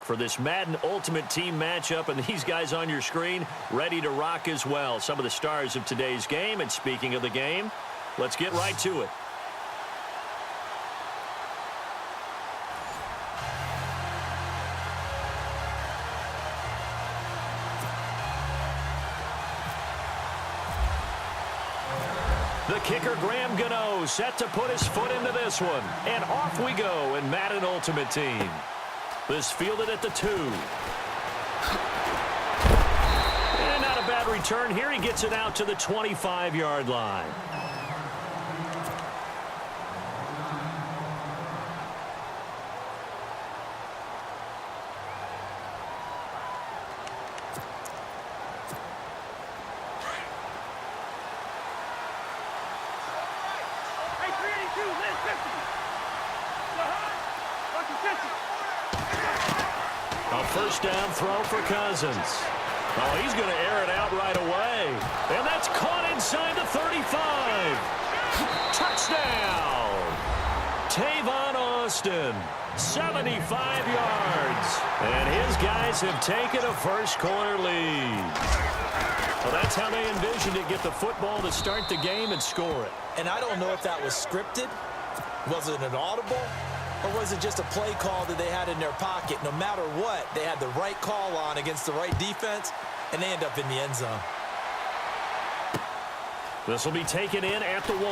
for this Madden Ultimate Team matchup, and these guys on your screen ready to rock as well. Some of the stars of today's game, and speaking of the game, let's get right to it. The kicker, Graham Gano, set to put his foot into this one. And off we go in Madden Ultimate Team. This fielded at the 2. And not a bad return here. He gets it out to the 25-yard line. A first down throw for Cousins. Oh, he's going to air it out right away. And that's caught inside the 35. Touchdown. Tavon Austin, 75 yards. And his guys have taken a first-quarter lead. Well, that's how they envisioned it, get the football to start the game and score it. And I don't know if that was scripted. Was it an audible? Or was it just a play call that they had in their pocket? No matter what, they had the right call on against the right defense, and they end up in the end zone. This will be taken in at the 1.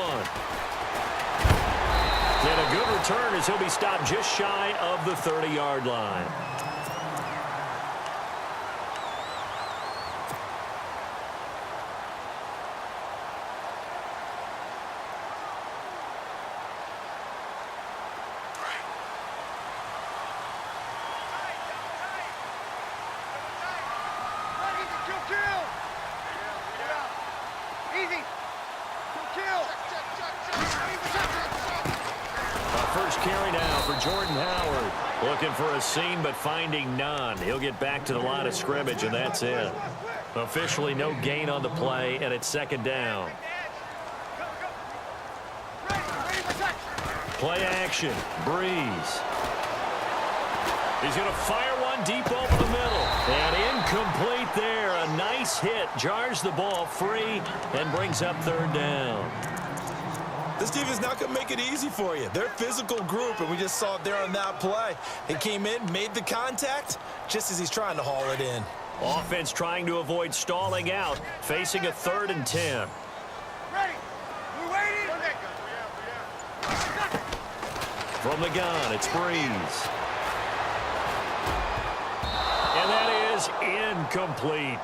And a good return as he'll be stopped just shy of the 30-yard line. First carry now for Jordan Howard. Looking for a seam, but finding none. He'll get back to the line of scrimmage, and that's it. Officially no gain on the play, and it's second down. Play action. Breeze. He's going to fire one deep over the middle. And incomplete there. A nice hit. Jars the ball free and brings up third down. This team is not going to make it easy for you. They're a physical group, and we just saw it there on that play. He came in, made the contact, just as he's trying to haul it in. Offense trying to avoid stalling out, facing a 3rd and 10. Ready. We're waiting. From the gun, it's Breeze. And that is incomplete.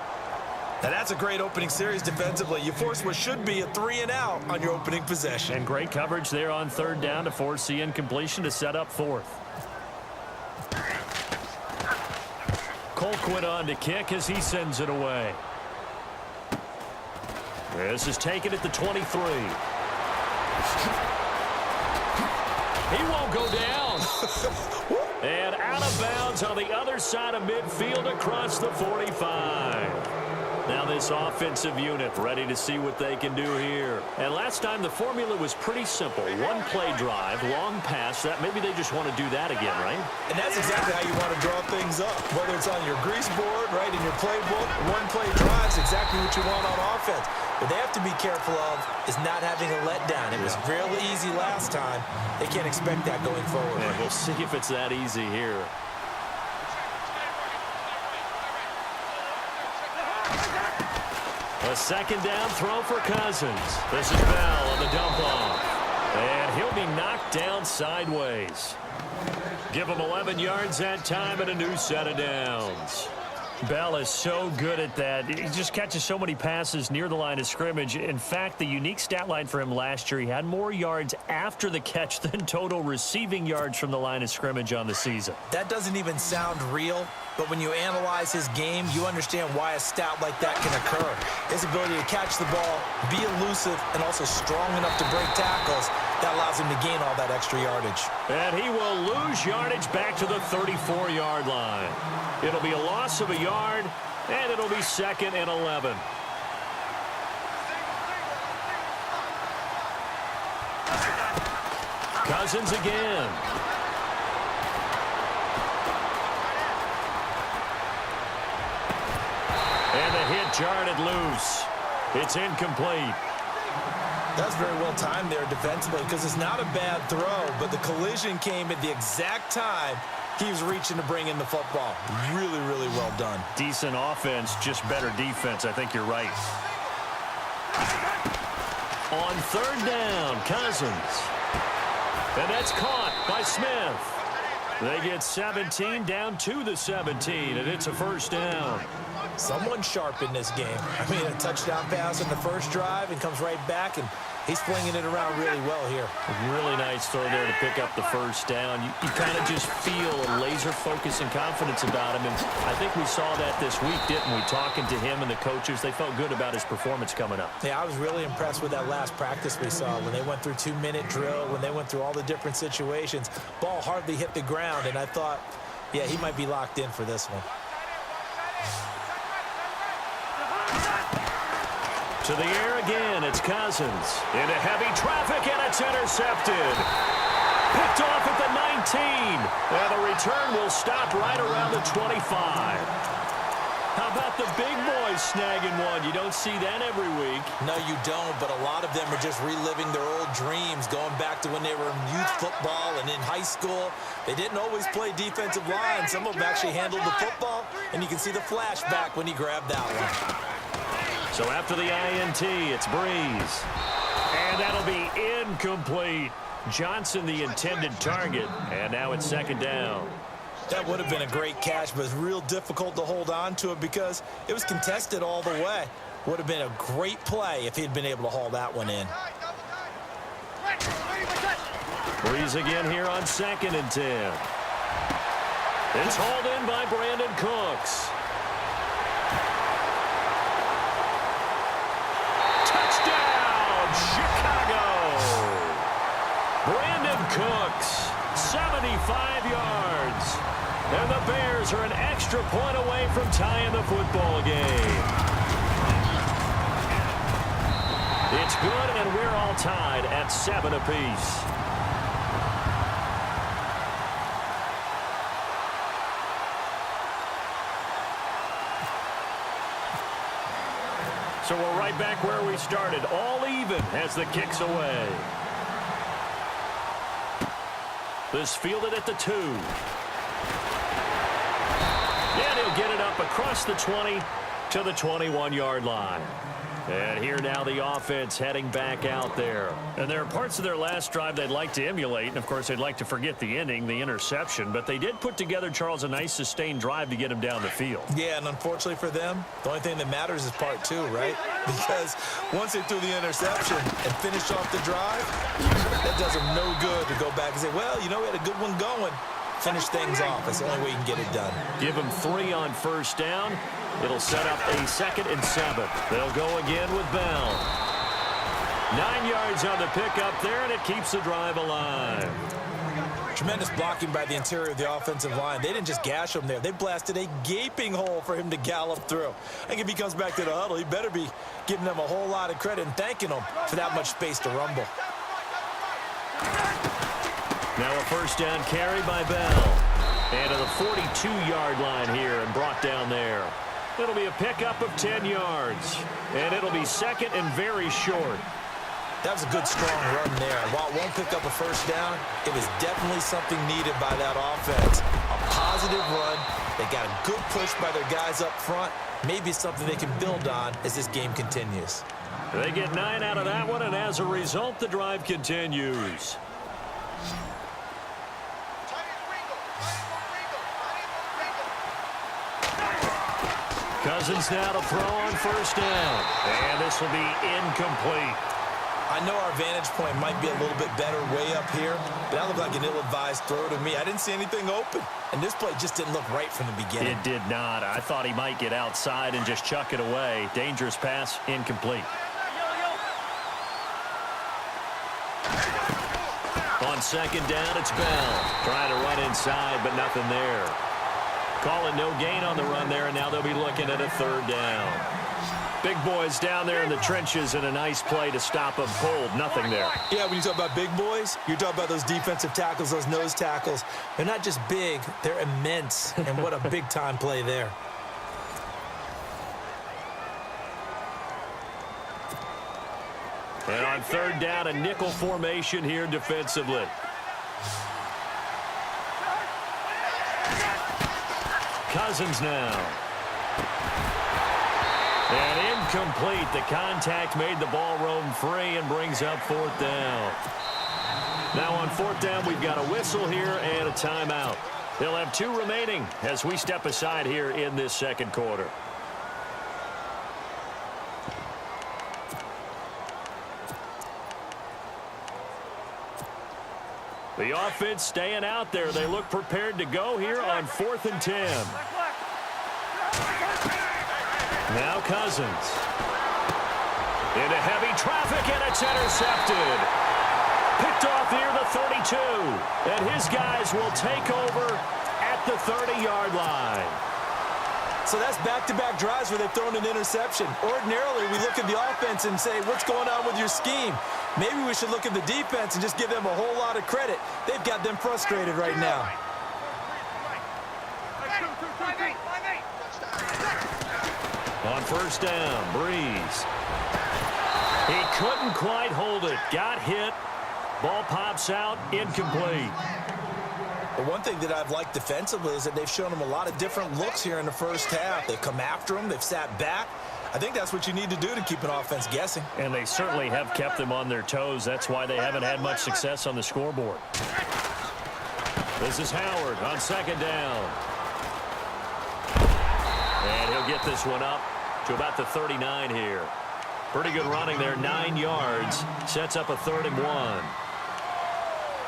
Now that's a great opening series defensively. You force what should be a 3-and-out on your opening possession. And great coverage there on third down to force the incompletion to set up 4th. Colquitt on to kick as he sends it away. This is taken at the 23. He won't go down. And out of bounds on the other side of midfield across the 45. Now this offensive unit ready to see what they can do here. And last time the formula was pretty simple. One play drive, long pass. That maybe they just want to do that again, right? And that's exactly how you want to draw things up. Whether it's on your grease board, right, in your playbook, one play drive is exactly what you want on offense. What they have to be careful of is not having a letdown. It was real easy last time. They can't expect that going forward. And we'll see if it's that easy here. A second down throw for Cousins. This is Bell on the dump off. And he'll be knocked down sideways. Give him 11 yards that time and a new set of downs. Bell is so good at that. He just catches so many passes near the line of scrimmage. In fact, the unique stat line for him last year, he had more yards after the catch than total receiving yards from the line of scrimmage on the season. That doesn't even sound real, but when you analyze his game, you understand why a stat like that can occur. His ability to catch the ball, be elusive, and also strong enough to break tackles, that allows him to gain all that extra yardage. And he will lose yardage back to the 34-yard line. It'll be a loss of a yard, and it'll be 2nd and 11. Cousins again. jarred it loose. It's incomplete. That's very well timed there defensively because it's not a bad throw, but the collision came at the exact time he was reaching to bring in the football. Really, really well done. Decent offense, just better defense. I think you're right. On third down, Cousins. And that's caught by Smith. They get 17 down to the 17, and it's a first down. Someone sharp in this game. I mean, a touchdown pass in the first drive and comes right back, and he's flinging it around really well here. Really nice throw there to pick up the first down. You kind of just feel a laser focus and confidence about him, and I think we saw that this week, didn't we? Talking to him and the coaches, they felt good about his performance coming up. Yeah, I was really impressed with that last practice we saw when they went through 2-minute drill, when they went through all the different situations. Ball hardly hit the ground, and I thought, yeah, he might be locked in for this one. To the air again, it's Cousins. Into heavy traffic, and it's intercepted. Picked off at the 19. And the return will stop right around the 25. How about the big boys snagging one? You don't see that every week. No, you don't, but a lot of them are just reliving their old dreams, going back to when they were in youth football and in high school. They didn't always play defensive line. Some of them actually handled the football, and you can see the flashback when he grabbed that one. So after the INT, it's Breeze. And that'll be incomplete. Johnson, the intended target. And now it's second down. That would have been a great catch, but it's real difficult to hold on to it because it was contested all the way. Would have been a great play if he'd been able to haul that one in. Breeze again here on 2nd and 10. It's hauled in by Brandon Cooks. Chicago. Brandon Cooks, 75 yards. And the Bears are an extra point away from tying the football game. It's good, and we're all tied at 7 apiece. So we're right back where we started, all even as the kick's away. This fielded at the 2. And he'll get it up across the 20 to the 21-yard line. And here now the offense heading back out there. And there are parts of their last drive they'd like to emulate. And, of course, they'd like to forget the ending, the interception. But they did put together, Charles, a nice sustained drive to get him down the field. Yeah, and unfortunately for them, the only thing that matters is part 2, right? Because once they threw the interception and finished off the drive, that does them no good to go back and say, well, you know, we had a good one going. Finish things off. That's the only way you can get it done. Give them 3 on first down. It'll set up a 2nd and 7. They'll go again with Bell. 9 yards on the pickup there, and it keeps the drive alive. Tremendous blocking by the interior of the offensive line. They didn't just gash him there. They blasted a gaping hole for him to gallop through. I think if he comes back to the huddle, he better be giving them a whole lot of credit and thanking them for that much space to rumble. Now a first down carry by Bell. And to the 42-yard line here and brought down there. It'll be a pickup of 10 yards. And it'll be 2nd and very short. That was a good, strong run there. While it won't pick up a first down, it was definitely something needed by that offense. A positive run. They got a good push by their guys up front. Maybe something they can build on as this game continues. They get 9 out of that one, and as a result, the drive continues. Cousins now to throw on first down. And this will be incomplete. I know our vantage point might be a little bit better way up here, but that looked like an ill-advised throw to me. I didn't see anything open, and this play just didn't look right from the beginning. It did not. I thought he might get outside and just chuck it away. Dangerous pass, incomplete. On second down, it's Bell. Trying to run inside, but nothing there. Calling no gain on the run there, and now they'll be looking at a third down. Big boys down there in the trenches, and a nice play to stop them cold. Nothing there. Yeah, when you talk about big boys, you're talking about those defensive tackles, those nose tackles. They're not just big, they're immense, and what a big-time play there. And on third down, a nickel formation here defensively. Cousins now. And incomplete. The contact made the ball roam free and brings up fourth down. Now on fourth down, we've got a whistle here and a timeout. They'll have 2 remaining as we step aside here in this second quarter. The offense staying out there. They look prepared to go here on 4th and 10. Now Cousins. Into heavy traffic, and it's intercepted. Picked off near the 32. And his guys will take over at the 30-yard line. So that's back-to-back drives where they've thrown an interception. Ordinarily, we look at the offense and say, what's going on with your scheme? Maybe we should look at the defense and just give them a whole lot of credit. They've got them frustrated right now. On first down, Breeze. He couldn't quite hold it. Got hit. Ball pops out, incomplete. But one thing that I've liked defensively is that they've shown them a lot of different looks here in the first half. They've come after them. They've sat back. I think that's what you need to do to keep an offense guessing. And they certainly have kept them on their toes. That's why they haven't had much success on the scoreboard. This is Howard on second down. And he'll get this one up to about the 39 here. Pretty good running there, 9 yards. Sets up a 3rd and 1.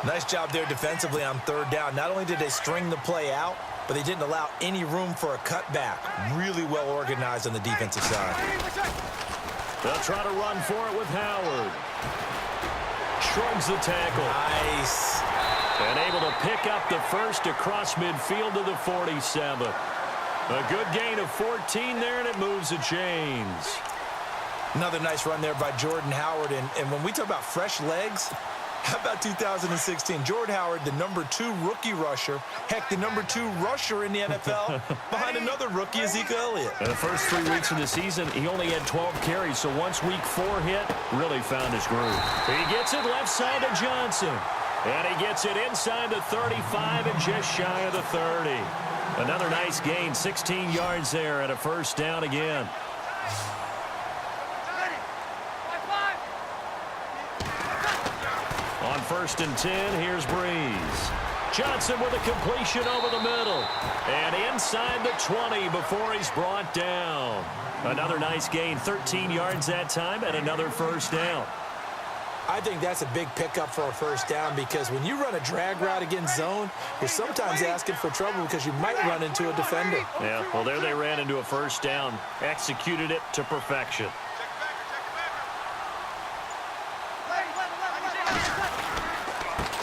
Nice job there defensively on third down. Not only did they string the play out, but they didn't allow any room for a cutback. Really well organized on the defensive side. They'll try to run for it with Howard. Shrugs the tackle. Nice. And able to pick up the first across midfield to the 47. A good gain of 14 there, and it moves the chains. Another nice run there by Jordan Howard. And when we talk about fresh legs, how about 2016? Jordan Howard, the #2 rookie rusher. Heck, the #2 rusher in the NFL behind another rookie, Ezekiel Elliott. In the first 3 weeks of the season, he only had 12 carries, so once week 4 hit, really found his groove. He gets it left side to Johnson. And he gets it inside the 35 and just shy of the 30. Another nice gain, 16 yards there and a first down again. On 1st and 10, here's Breeze. Johnson with a completion over the middle. And inside the 20 before he's brought down. Another nice gain, 13 yards that time, and another first down. I think that's a big pickup for a first down because when you run a drag route against zone, you're sometimes asking for trouble because you might run into a defender. Yeah, well, there they ran into a first down. Executed it to perfection.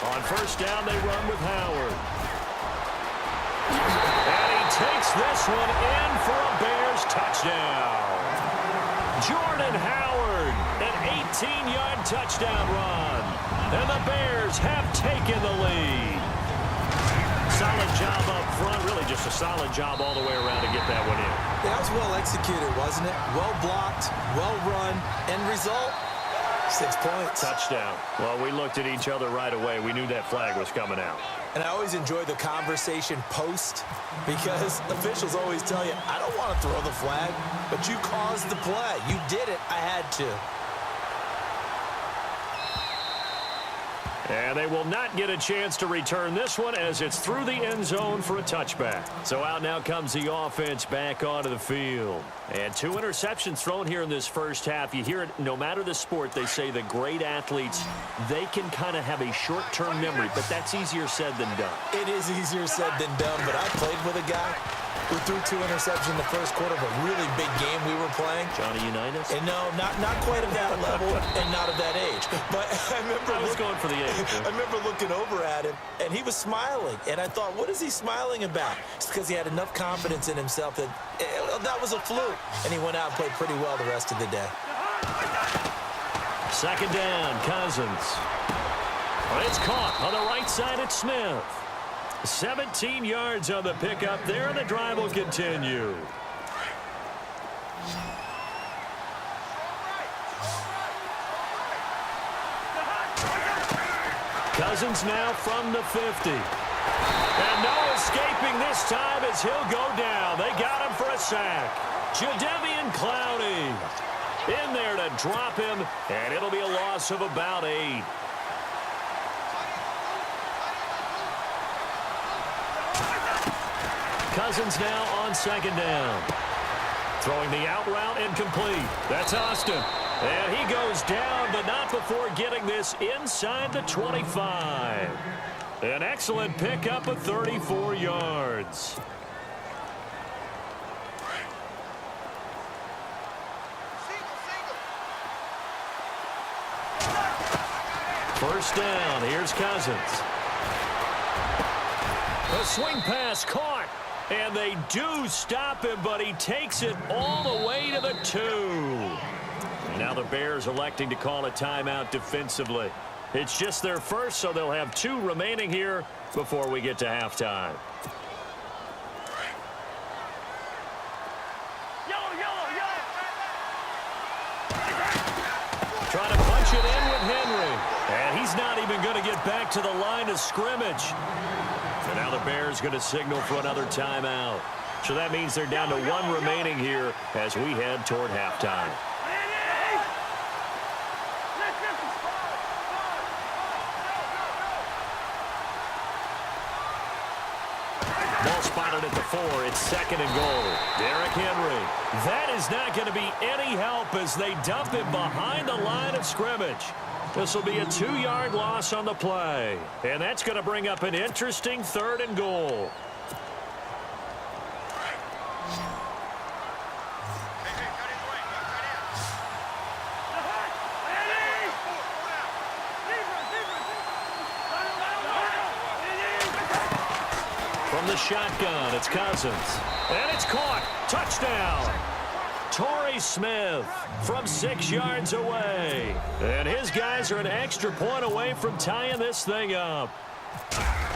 On first down, they run with Howard. And he takes this one in for a Bears touchdown. Jordan Howard, an 18-yard touchdown run. And the Bears have taken the lead. Solid job up front, really just a solid job all the way around to get that one in. That was well executed, wasn't it? Well blocked, well run, end result, 6 points. Touchdown. Well, we looked at each other right away. We knew that flag was coming out. And I always enjoy the conversation post because officials always tell you, I don't want to throw the flag, but you caused the play. You did it. I had to. And they will not get a chance to return this one as it's through the end zone for a touchback. So out now comes the offense back onto the field. And 2 interceptions thrown here in this first half. You hear it, no matter the sport, they say the great athletes, they can kind of have a short-term memory, but that's easier said than done. It is easier said than done, but I played with a guy who threw 2 interceptions in the first quarter of a really big game we were playing. Johnny Unitas? And no, not quite of that level and not of that age. But I was going for the age. I remember looking over at him, and he was smiling. And I thought, what is he smiling about? It's because he had enough confidence in himself that that was a fluke. And he went out and played pretty well the rest of the day. Second down, Cousins. Well, it's caught on the right side at Smith. 17 yards on the pickup there, and the drive will continue. Cousins now from the 50. And no escaping this time as he'll go down. They got him for a sack. Jadeveon Clowney in there to drop him, and it'll be a loss of about 8. Cousins now on second down. Throwing the out route incomplete. That's Austin. And he goes down, but not before getting this inside the 25. An excellent pickup of 34 yards. First down. Here's Cousins. A swing pass caught. And they do stop him, but he takes it all the way to the 2. Now the Bears electing to call a timeout defensively. It's just their first, so they'll have 2 remaining here before we get to halftime. Trying to punch it in with Henry. And he's not even going to get back to the line of scrimmage. And now the Bears going to signal for another timeout. So that means they're down to 1 remaining here as we head toward halftime. Ball spotted at the 4. It's second and goal. Derrick Henry. That is not going to be any help as they dump him behind the line of scrimmage. This will be a 2-yard loss on the play. And that's going to bring up an interesting third and goal. From the shotgun, it's Cousins. And it's caught. Touchdown. Torrey Smith from 6 yards away. And his guys are an extra point away from tying this thing up.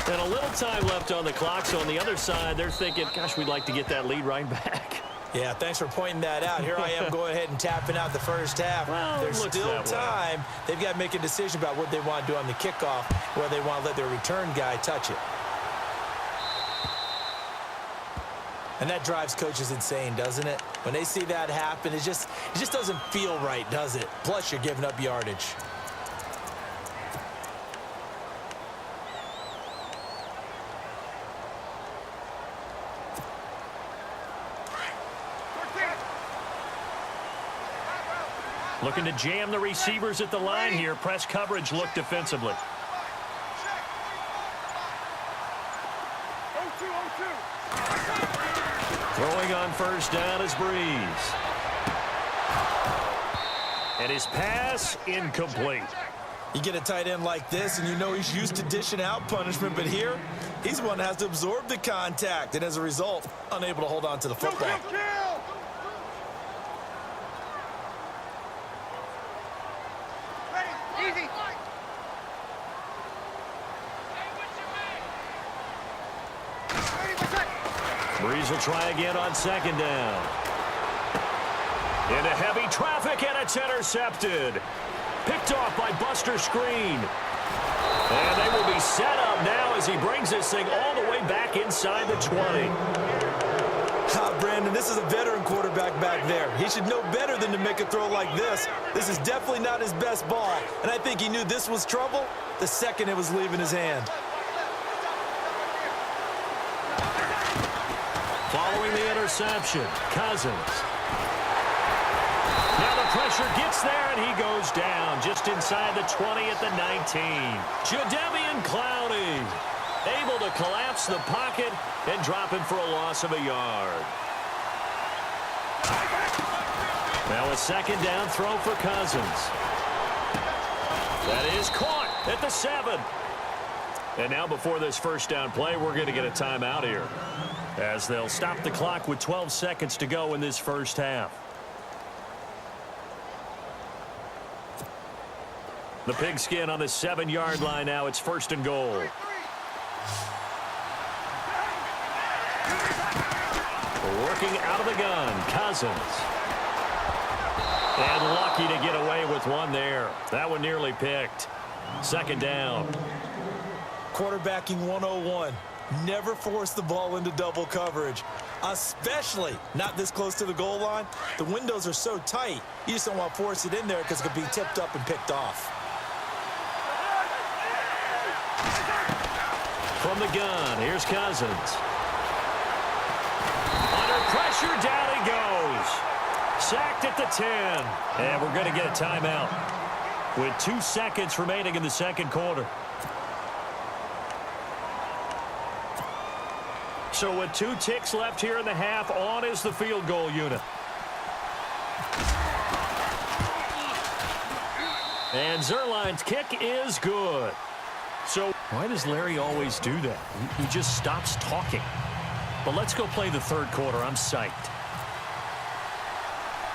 And a little time left on the clock, so on the other side, they're thinking, gosh, we'd like to get that lead right back. Yeah, thanks for pointing that out. Here I am going ahead and tapping out the first half. Well, there's still time. They've got to make a decision about what they want to do on the kickoff, whether they want to let their return guy touch it. And that drives coaches insane, doesn't it? When they see that happen, it just doesn't feel right, does it? Plus, you're giving up yardage. Looking to jam the receivers at the line here. Press coverage look defensively. Throwing on first down is Breeze. And his pass incomplete. You get a tight end like this, and you know he's used to dishing out punishment, but here, he's the one that has to absorb the contact, and as a result, unable to hold on to the football. Easy. Breeze will try again on second down. Into heavy traffic, and it's intercepted. Picked off by Buster Screen. And they will be set up now as he brings this thing all the way back inside the 20. Brandon, this is a veteran quarterback back there. He should know better than to make a throw like this. This is definitely not his best ball, and I think he knew this was trouble the second it was leaving his hand. Following the interception, Cousins. Now the pressure gets there, and he goes down just inside the 20 at the 19. Jadeveon Clowney able to collapse the pocket and drop him for a loss of a yard. Now a second down throw for Cousins. That is caught at the 7. And now before this first down play, we're going to get a timeout here, as they'll stop the clock with 12 seconds to go in this first half. The pigskin on the 7-yard line now. It's first and goal. Working out of the gun, Cousins. And lucky to get away with one there. That one nearly picked. Second down. Quarterbacking 101. Never force the ball into double coverage, especially not this close to the goal line. The windows are so tight, you just don't want to force it in there because it could be tipped up and picked off. From the gun, here's Cousins. Under pressure, down he goes. Sacked at the 10. And we're going to get a timeout with 2 seconds remaining in the second quarter. So with 2 ticks left here in the half, on is the field goal unit. And Zerline's kick is good. So why does Larry always do that? He just stops talking. But let's go play the third quarter. I'm psyched.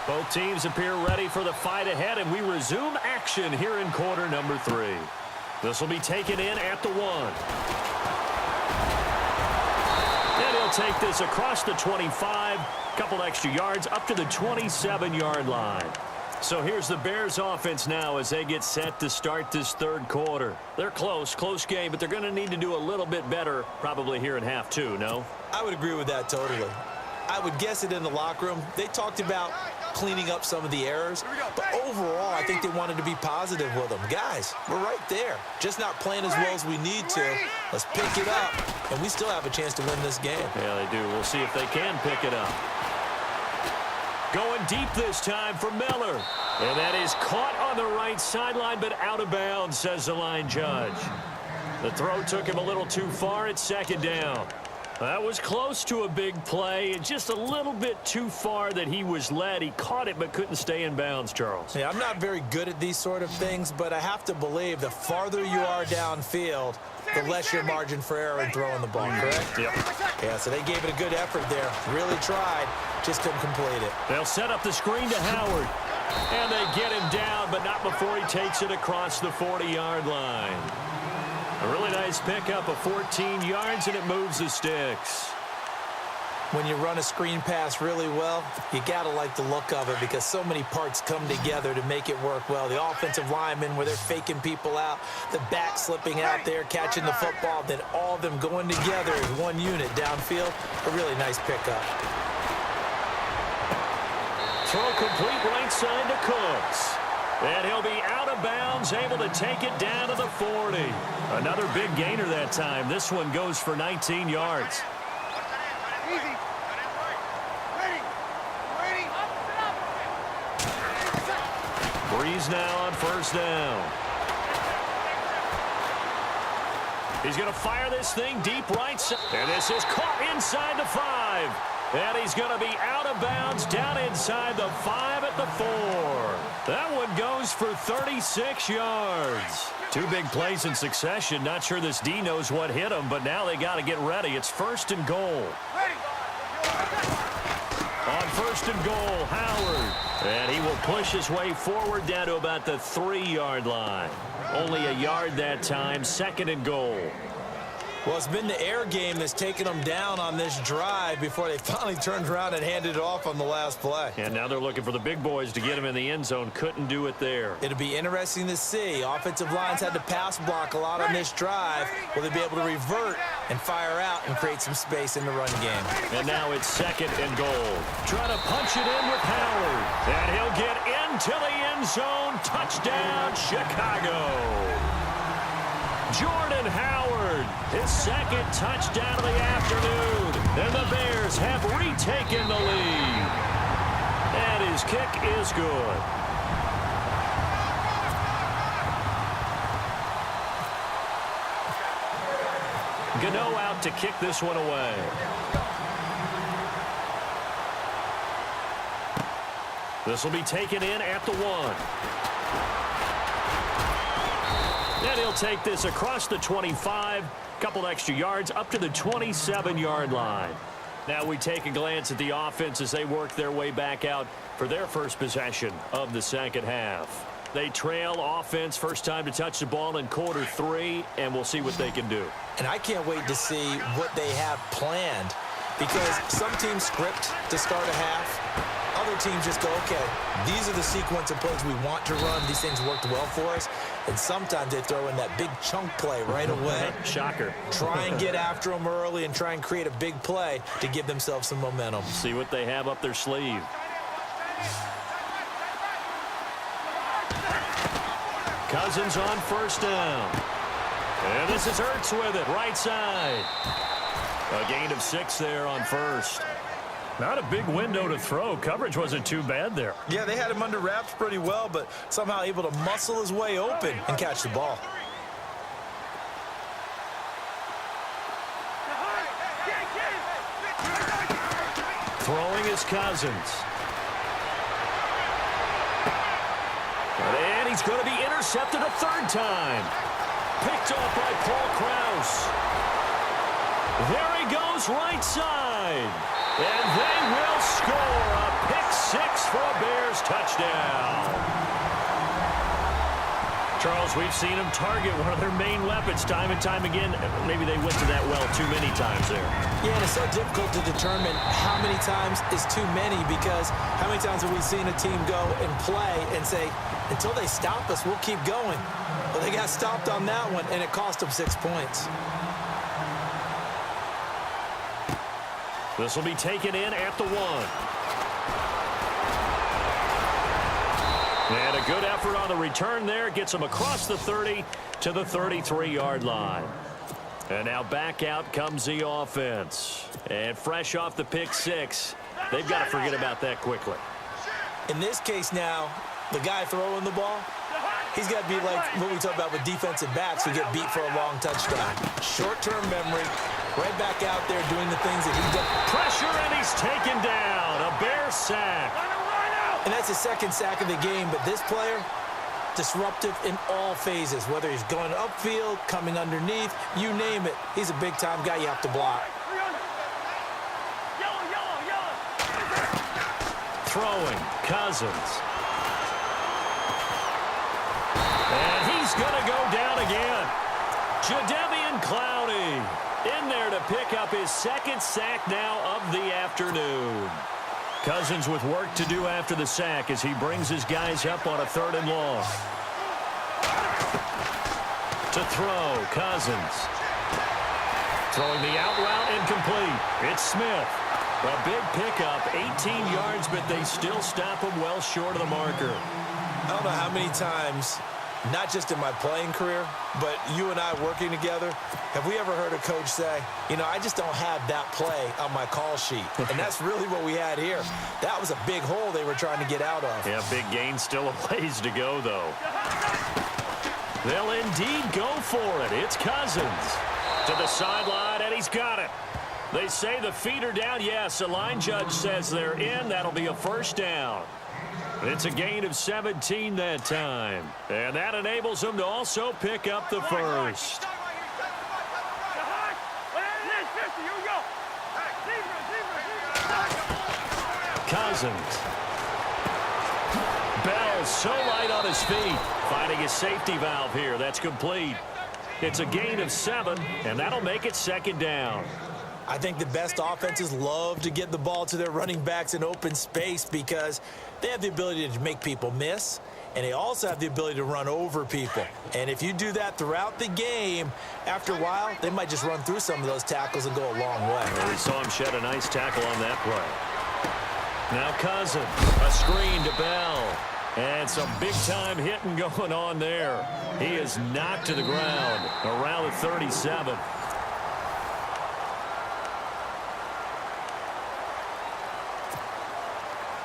Both teams appear ready for the fight ahead, and we resume action here in quarter number 3. This will be taken in at the 1. And he'll take this across the 25, couple extra yards up to the 27-yard line. So here's the Bears offense now as they get set to start this third quarter. They're close game, but they're going to need to do a little bit better probably here in half 2, no? I would agree with that totally. I would guess it in the locker room. They talked about cleaning up some of the errors, but overall, I think they wanted to be positive with them. Guys, we're right there. Just not playing as well as we need to. Let's pick it up, and we still have a chance to win this game. Yeah, they do. We'll see if they can pick it up. Going deep this time for Miller. And that is caught on the right sideline, but out of bounds, says the line judge. The throw took him a little too far at second down. That was close to a big play, and just a little bit too far that he was led. He caught it but couldn't stay in bounds, Charles. Yeah, I'm not very good at these sort of things, but I have to believe the farther you are downfield, the less your margin for error in throwing the ball, correct? Yep. Yeah, so they gave it a good effort there. Really tried, just couldn't complete it. They'll set up the screen to Howard. And they get him down, but not before he takes it across the 40-yard line. A really nice pickup of 14 yards, and it moves the sticks. When you run a screen pass really well, you got to like the look of it because so many parts come together to make it work well. The offensive linemen, where they're faking people out, the back slipping out there, catching the football, then all of them going together as one unit downfield. A really nice pickup. Throw complete right side to Cooks. And he'll be out of bounds, able to take it down to the 40. Another big gainer that time. This one goes for 19 yards. Easy. Ready. Breeze now on first down. He's going to fire this thing deep right side. And this is caught inside the 5. And he's going to be out of bounds down inside the 5 at the 4. That one goes for 36 yards. 2 big plays in succession. Not sure this D knows what hit him, but now they got to get ready. It's first and goal. On first and goal, Howard. And he will push his way forward down to about the 3-yard line. Only a yard that time, second and goal. Well, it's been the air game that's taken them down on this drive before they finally turned around and handed it off on the last play. And now they're looking for the big boys to get him in the end zone. Couldn't do it there. It'll be interesting to see. Offensive lines had to pass block a lot on this drive. Will they be able to revert and fire out and create some space in the run game? And now it's second and goal. Trying to punch it in with Howard. And he'll get into the end zone. Touchdown, Chicago. Jordan Howard, his second touchdown of the afternoon. And the Bears have retaken the lead. And his kick is good. Gano out to kick this one away. This will be taken in at the 1. And he'll take this across the 25, couple extra yards up to the 27-yard line. Now we take a glance at the offense as they work their way back out for their first possession of the second half. They trail offense, first time to touch the ball in quarter 3, and we'll see what they can do. And I can't wait to see what they have planned because some teams script to start a half. Other teams just go, okay, these are the sequence of plays we want to run. These things worked well for us. And sometimes they throw in that big chunk play right away. Shocker. Try and get after them early and try and create a big play to give themselves some momentum. See what they have up their sleeve. Cousins on first down. And this is Ertz with it, right side. A gain of 6 there on first. Not a big window to throw. Coverage wasn't too bad there. Yeah, they had him under wraps pretty well, but somehow able to muscle his way open and catch the ball. Throwing is Cousins. And he's going to be intercepted a third time. Picked off by Paul Krause. There he goes, right side. And they will score a pick-6 for a Bears touchdown. Charles, we've seen them target one of their main weapons time and time again. Maybe they went to that well too many times there. Yeah, and it's so difficult to determine how many times is too many, because how many times have we seen a team go and play and say, until they stop us, we'll keep going. Well, they got stopped on that one, and it cost them 6 points. This will be taken in at the 1. And a good effort on the return there. Gets them across the 30 to the 33-yard line. And now back out comes the offense. And fresh off the pick-6, they've got to forget about that quickly. In this case now, the guy throwing the ball, he's got to be like what we talk about with defensive backs who get beat for a long touchdown. Short-term memory, right back out there doing the things that he does. Pressure, and he's taken down. A Bear sack. And that's his second sack of the game, but this player, disruptive in all phases, whether he's going upfield, coming underneath, you name it. He's a big-time guy you have to block. Throwing, Cousins. And he's going to go down again. Jadeveon Clowney in there to pick up his second sack now of the afternoon. Cousins with work to do after the sack as he brings his guys up on a 3rd and long. To throw, Cousins. Throwing the out route incomplete. It's Smith. A big pickup, 18 yards, but they still stop him well short of the marker. I don't know how many times, not just in my playing career, but you and I working together, have we ever heard a coach say, you know, I just don't have that play on my call sheet. And that's really what we had here. That was a big hole they were trying to get out of. Yeah, big gain, still a ways to go, though. They'll indeed go for it. It's Cousins to the sideline, and he's got it. They say the feet are down. Yes, the line judge says they're in. That'll be a first down. It's a gain of 17 that time. And that enables them to also pick up the first. Cousins. Bell so light on his feet. Finding his safety valve here. That's complete. It's a gain of 7, and that'll make it 2nd down. I think the best offenses love to get the ball to their running backs in open space because they have the ability to make people miss, and they also have the ability to run over people. And if you do that throughout the game, after a while, they might just run through some of those tackles and go a long way. Well, we saw him shed a nice tackle on that play. Now Cousins, a screen to Bell. And some big-time hitting going on there. He is knocked to the ground around the 37.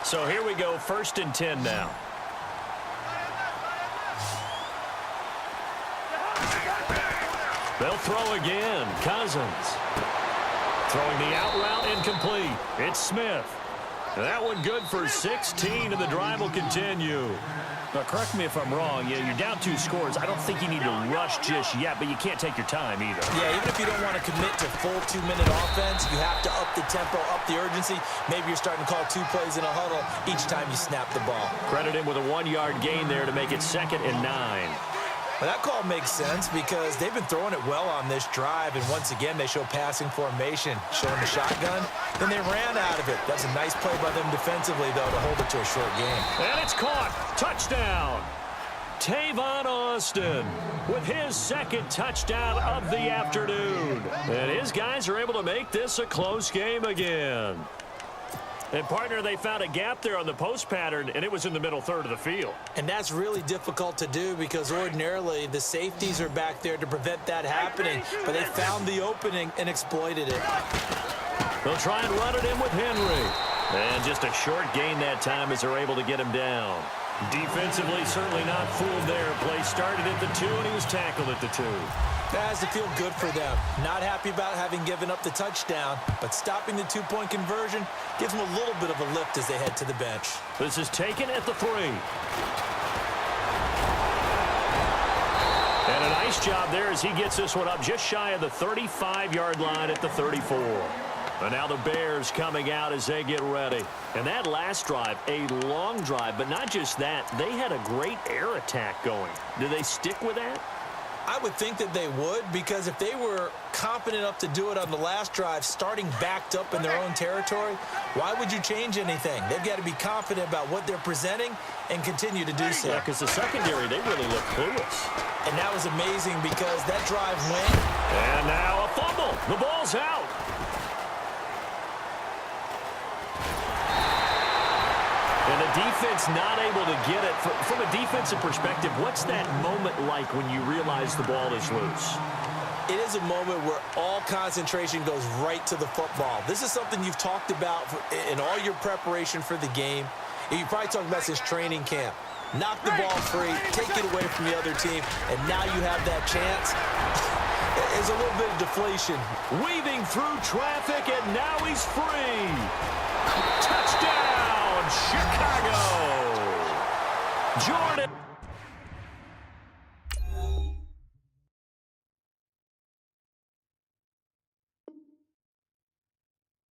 So here we go, 1st and 10 now. They'll throw again. Cousins. Throwing the out route incomplete. It's Smith. That one good for 16, and the drive will continue. Now, correct me if I'm wrong. Yeah, you're down 2 scores. I don't think you need to rush just yet, but you can't take your time either. Yeah, even if you don't want to commit to full 2-minute offense, you have to up the tempo, up the urgency. Maybe you're starting to call 2 plays in a huddle each time you snap the ball. Credit him with a 1-yard gain there to make it 2nd and 9. Well, that call makes sense because they've been throwing it well on this drive, and once again, they show passing formation, showing the shotgun. Then they ran out of it. That's a nice play by them defensively, though, to hold it to a short game. And it's caught. Touchdown. Tavon Austin with his second touchdown of the afternoon. And his guys are able to make this a close game again. And, partner, they found a gap there on the post pattern, and it was in the middle third of the field. And that's really difficult to do because ordinarily the safeties are back there to prevent that happening. But they found the opening and exploited it. They'll try and run it in with Henry. And just a short gain that time as they're able to get him down. Defensively, certainly not fooled there. Play started at the 2, and he was tackled at the 2. That has to feel good for them. Not happy about having given up the touchdown, but stopping the 2-point conversion gives them a little bit of a lift as they head to the bench. This is taken at the 3. And a nice job there as he gets this one up just shy of the 35-yard line at the 34. And now the Bears coming out as they get ready. And that last drive, a long drive, but not just that. They had a great air attack going. Do they stick with that? I would think that they would, because if they were confident enough to do it on the last drive, starting backed up in their own territory, why would you change anything? They've got to be confident about what they're presenting and continue to do so. Yeah, because the secondary, they really look clueless. And that was amazing because that drive went. And now a fumble. The ball's out. And the defense not able to get it. From a defensive perspective, what's that moment like when you realize the ball is loose? It is a moment where all concentration goes right to the football. This is something you've talked about in all your preparation for the game. And you probably talked about since training camp. Knock the ball free, take it away from the other team, and now you have that chance. There's a little bit of deflation. Weaving through traffic, and now he's free. Touchdown, Chicago. Jordan.